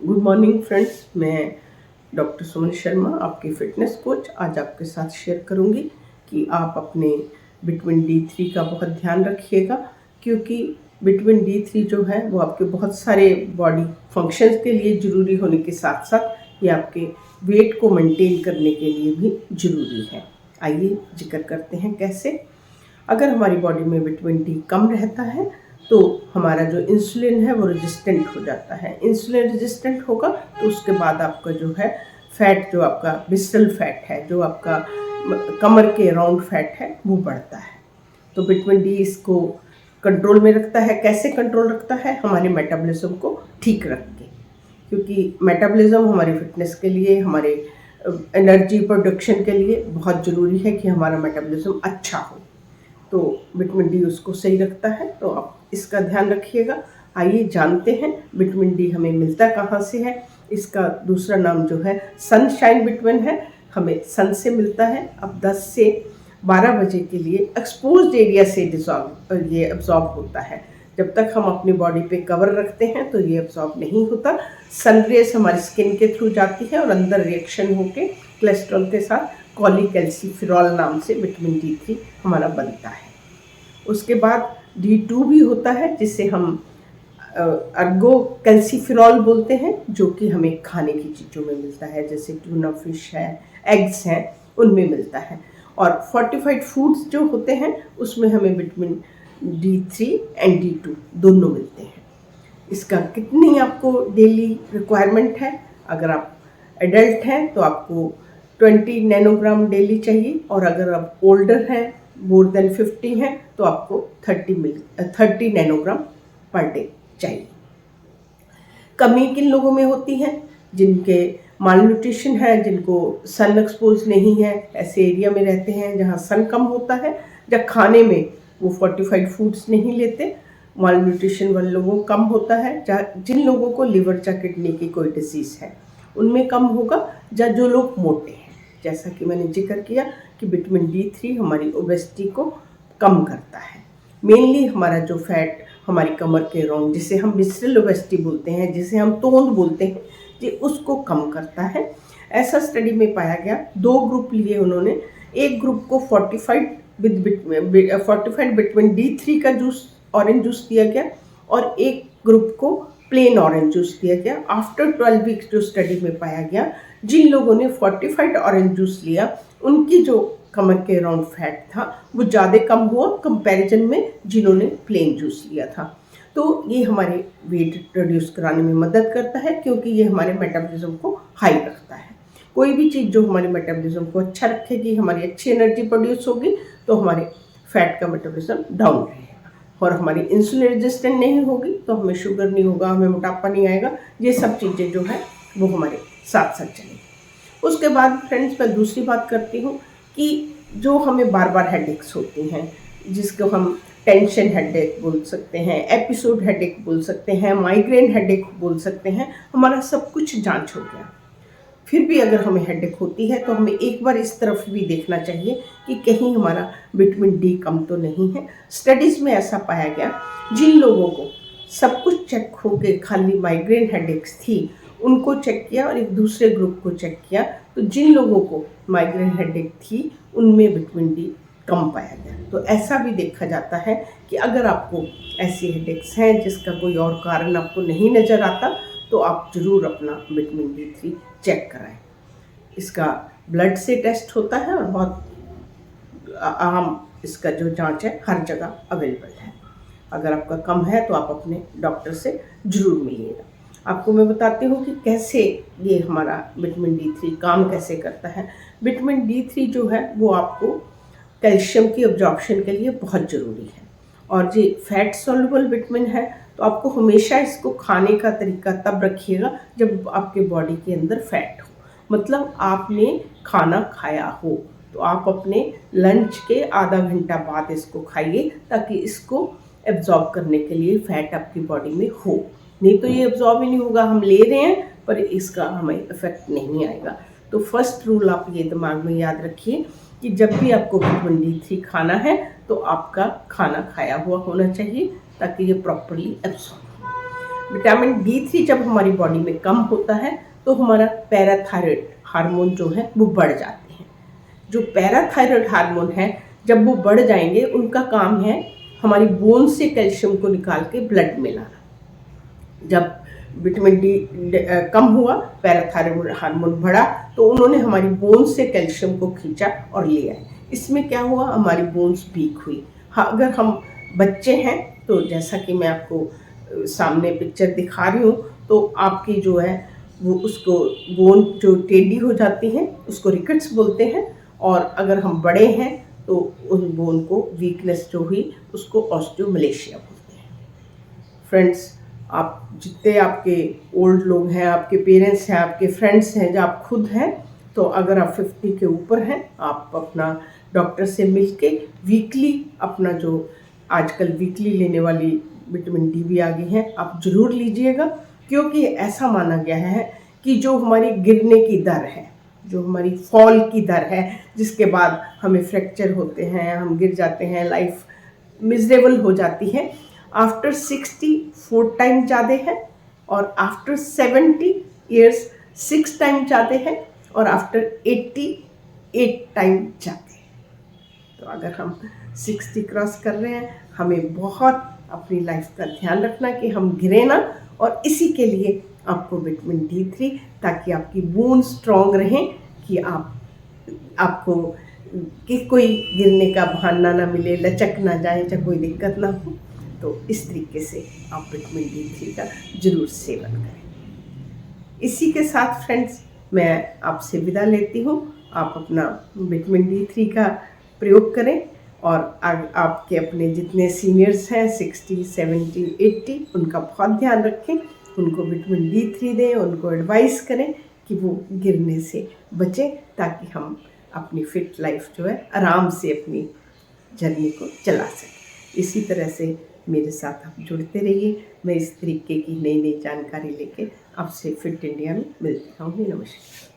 Good morning friends, मैं doctor Suman Sharma, आपकी fitness coach, आज आपके साथ शेयर करूंगी कि आप अपने विटामिन D3 का बहुत ध्यान रखिएगा, क्योंकि विटामिन D3 जो है वो आपके बहुत सारे बॉडी फंक्शंस के लिए ज़रूरी होने के साथ साथ ये आपके वेट को मेंटेन करने के लिए भी ज़रूरी है। आइए जिक्र करते हैं कैसे। अगर हमारी बॉडी में विटामिन डी कम रहता है तो हमारा जो इंसुलिन है वो रेजिस्टेंट हो जाता है। इंसुलिन रेजिस्टेंट होगा तो उसके बाद आपका जो है फैट, जो आपका विसरल फैट है, जो आपका कमर के अराउंड फैट है, वो बढ़ता है। तो विटामिन डी इसको कंट्रोल में रखता है। कैसे कंट्रोल रखता है? हमारे मेटाबॉलिज्म को ठीक रख के, क्योंकि मेटाबॉलिज्म हमारी फिटनेस के लिए, हमारे एनर्जी प्रोडक्शन के लिए बहुत ज़रूरी है कि हमारा मेटाबॉलिज्म अच्छा हो। तो विटामिन डी उसको सही रखता है, तो आप इसका ध्यान रखिएगा। आइए जानते हैं विटामिन डी हमें मिलता कहाँ से है। इसका दूसरा नाम जो है सनशाइन विटामिन है, हमें सन से मिलता है। अब 10 से 12 बजे के लिए एक्सपोज्ड एरिया से ये एब्जॉर्ब होता है। जब तक हम अपनी बॉडी पे कवर रखते हैं तो ये एब्जॉर्ब नहीं होता। सनरेज हमारी स्किन के थ्रू जाती है और अंदर रिएक्शन होके कोलेस्ट्रॉल के साथ कॉलीकैल्सिफेरॉल नाम से विटामिन D3 हमारा बनता है। उसके बाद D2 भी होता है, जिसे हम अर्गो कैल्सिफेरॉल बोलते हैं, जो कि हमें खाने की चीज़ों में मिलता है, जैसे ट्यूना फिश है, एग्स हैं, उनमें मिलता है। और फोर्टिफाइड फूड्स जो होते हैं उसमें हमें विटामिन D3 एंड D2 दोनों मिलते हैं। इसका कितनी आपको डेली रिक्वायरमेंट है? अगर आप एडल्ट हैं तो आपको 20 नैनोग्राम डेली चाहिए, और अगर आप ओल्डर हैं, मोर देन 50 हैं, तो आपको 30 नैनोग्राम पर डे चाहिए। कमी किन लोगों में होती है? जिनके माल न्यूट्रिशन है, जिनको सन एक्सपोज नहीं है, ऐसे एरिया में रहते हैं जहाँ सन कम होता है, जब खाने में वो फोर्टिफाइड फूड्स नहीं लेते, माल न्यूट्रिशन वाले लोगों को कम होता है। जिन लोगों को लिवर या किडनी की कोई डिसीज़ है उनमें कम होगा, या जो लोग मोटे हैं। जैसा कि मैंने जिक्र किया कि विटामिन D3 हमारी ओबेसिटी को कम करता है। मेनली हमारा जो फैट हमारी कमर के अराउंड, जिसे हम विसरल ओबेसिटी बोलते हैं, जिसे हम तोंद बोलते हैं, ये उसको कम करता है। ऐसा स्टडी में पाया गया, 2 ग्रुप लिए उन्होंने। एक ग्रुप को फोर्टिफाइड विटामिन D3 का जूस, ऑरेंज जूस दिया गया, और एक ग्रुप को प्लेन ऑरेंज जूस दिया गया। आफ्टर 12 वीक्स जो स्टडी में पाया गया, जिन लोगों ने फोर्टिफाइड ऑरेंज जूस लिया उनकी जो कमर के अराउंड फैट था वो ज़्यादा कम हुआ कंपैरिजन में जिन्होंने प्लेन जूस लिया था। तो ये हमारे वेट रिड्यूस कराने में मदद करता है, क्योंकि ये हमारे मेटाबॉलिज्म को हाई रखता है। कोई भी चीज़ जो हमारे मेटाबॉलिज्म को अच्छा रखेगी, हमारी अच्छी एनर्जी प्रोड्यूस होगी, तो हमारे फैट का मेटाबॉलिज्म डाउन रहेगा, और हमारी इंसुलिन रेजिस्टेंट नहीं होगी तो हमें शुगर नहीं होगा, हमें मोटापा नहीं आएगा। ये सब चीज़ें जो है वो हमारे साथ साथ चलेगी। उसके बाद फ्रेंड्स, मैं दूसरी बात करती हूँ कि जो हमें बार बार हेडेक्स होती हैं, जिसको हम टेंशन हेडेक बोल सकते हैं, एपिसोड हेडेक बोल सकते हैं, माइग्रेन हेडेक बोल सकते हैं, हमारा सब कुछ जांच हो गया, फिर भी अगर हमें हेडेक होती है तो हमें एक बार इस तरफ भी देखना चाहिए कि कहीं हमारा विटामिन डी कम तो नहीं है। स्टडीज़ में ऐसा पाया गया, जिन लोगों को सब कुछ चेक हो के खाली माइग्रेन हेडेक्स थी उनको चेक किया, और एक दूसरे ग्रुप को चेक किया, तो जिन लोगों को माइग्रेन हेडेक थी उनमें विटामिन डी कम पाया गया। तो ऐसा भी देखा जाता है कि अगर आपको ऐसी हेडेक्स हैं जिसका कोई और कारण आपको नहीं नज़र आता, तो आप ज़रूर अपना विटामिन D3 चेक कराएं। इसका ब्लड से टेस्ट होता है, और बहुत आम इसका जो जांच है हर जगह अवेलेबल है। अगर आपका कम है तो आप अपने डॉक्टर से ज़रूर मिलिएगा। आपको मैं बताती हूँ कि कैसे ये हमारा विटामिन D3 काम कैसे करता है। विटामिन D3 जो है वो आपको कैल्शियम की अब्जॉर्प्शन के लिए बहुत ज़रूरी है, और ये फैट सॉल्युबल विटामिन है, तो आपको हमेशा इसको खाने का तरीका तब रखिएगा जब आपके बॉडी के अंदर फैट हो। मतलब आपने खाना खाया हो तो आप अपने लंच के आधा घंटा बाद इसको खाइए, ताकि इसको एब्जॉर्ब करने के लिए फैट आपकी बॉडी में हो। नहीं तो ये एब्जॉर्ब ही नहीं होगा, हम ले रहे हैं पर इसका हमें इफेक्ट नहीं आएगा। तो फर्स्ट रूल आप ये दिमाग में याद रखिए कि जब भी आपको विटामिन D3 खाना है तो आपका खाना खाया हुआ होना चाहिए, ताकि ये प्रॉपरली एब्जॉर्ब हो। विटामिन D3 जब हमारी बॉडी में कम होता है तो हमारा पैराथायरॉयड हार्मोन जो है वो बढ़ जाते हैं। जो पैराथायरॉयड हार्मोन है जब वो बढ़ जाएंगे, उनका काम है हमारी बोन से कैल्शियम को निकाल के ब्लड में लाना। जब विटामिन डी कम हुआ, पैराथायरॉयड हार्मोन बढ़ा, तो उन्होंने हमारी बोन से कैल्शियम को खींचा और लिया। इसमें क्या हुआ, हमारी बोन्स वीक हुई। हाँ, अगर हम बच्चे हैं तो जैसा कि मैं आपको सामने पिक्चर दिखा रही हूँ, तो आपकी जो है वो उसको बोन जो टेढ़ी हो जाती है उसको रिकेट्स बोलते हैं, और अगर हम बड़े हैं तो उन बोन को वीकनेस जो हुई उसको ऑस्टियोमलेशिया बोलते हैं। फ्रेंड्स, आप जितने आपके ओल्ड लोग हैं, आपके पेरेंट्स हैं, आपके फ्रेंड्स हैं, जो आप खुद हैं, तो अगर आप 50 के ऊपर हैं, आप अपना डॉक्टर से मिलके वीकली अपना जो आजकल वीकली लेने वाली विटामिन डी भी आ गई है, आप ज़रूर लीजिएगा। क्योंकि ऐसा माना गया है कि जो हमारी गिरने की दर है, जो हमारी फॉल की दर है, जिसके बाद हमें फ्रैक्चर होते हैं, हम गिर जाते हैं, लाइफ मिजरेबल हो जाती है, आफ्टर 60 4 टाइम ज़्यादा है, और आफ्टर 70 ईयर्स 6 टाइम ज़्यादा है, और आफ्टर 80 8 टाइम ज़्यादा है। तो अगर हम 60 क्रॉस कर रहे हैं, हमें बहुत अपनी लाइफ का ध्यान रखना कि हम गिरे ना, और इसी के लिए आपको विटामिन D3, ताकि आपकी बोन स्ट्रॉन्ग रहें, कि आपको कि कोई गिरने का बहाना ना मिले, लचक ना जाए, या कोई दिक्कत ना हो। तो इस तरीके से आप विटामिन D3 का ज़रूर सेवन करें। इसी के साथ फ्रेंड्स, मैं आपसे विदा लेती हूँ। आप अपना विटामिन D3 का प्रयोग करें, और आपके अपने जितने सीनियर्स हैं 60 70 80, उनका बहुत ध्यान रखें, उनको विटामिन D3 दें, उनको एडवाइस करें कि वो गिरने से बचें, ताकि हम अपनी फिट लाइफ जो है आराम से अपनी जर्नी को चला सकें। इसी तरह से मेरे साथ आप जुड़ते रहिए। मैं इस तरीके की नई नई जानकारी लेके आपसे फिट इंडिया में मिलती रहूँगी। नमस्कार।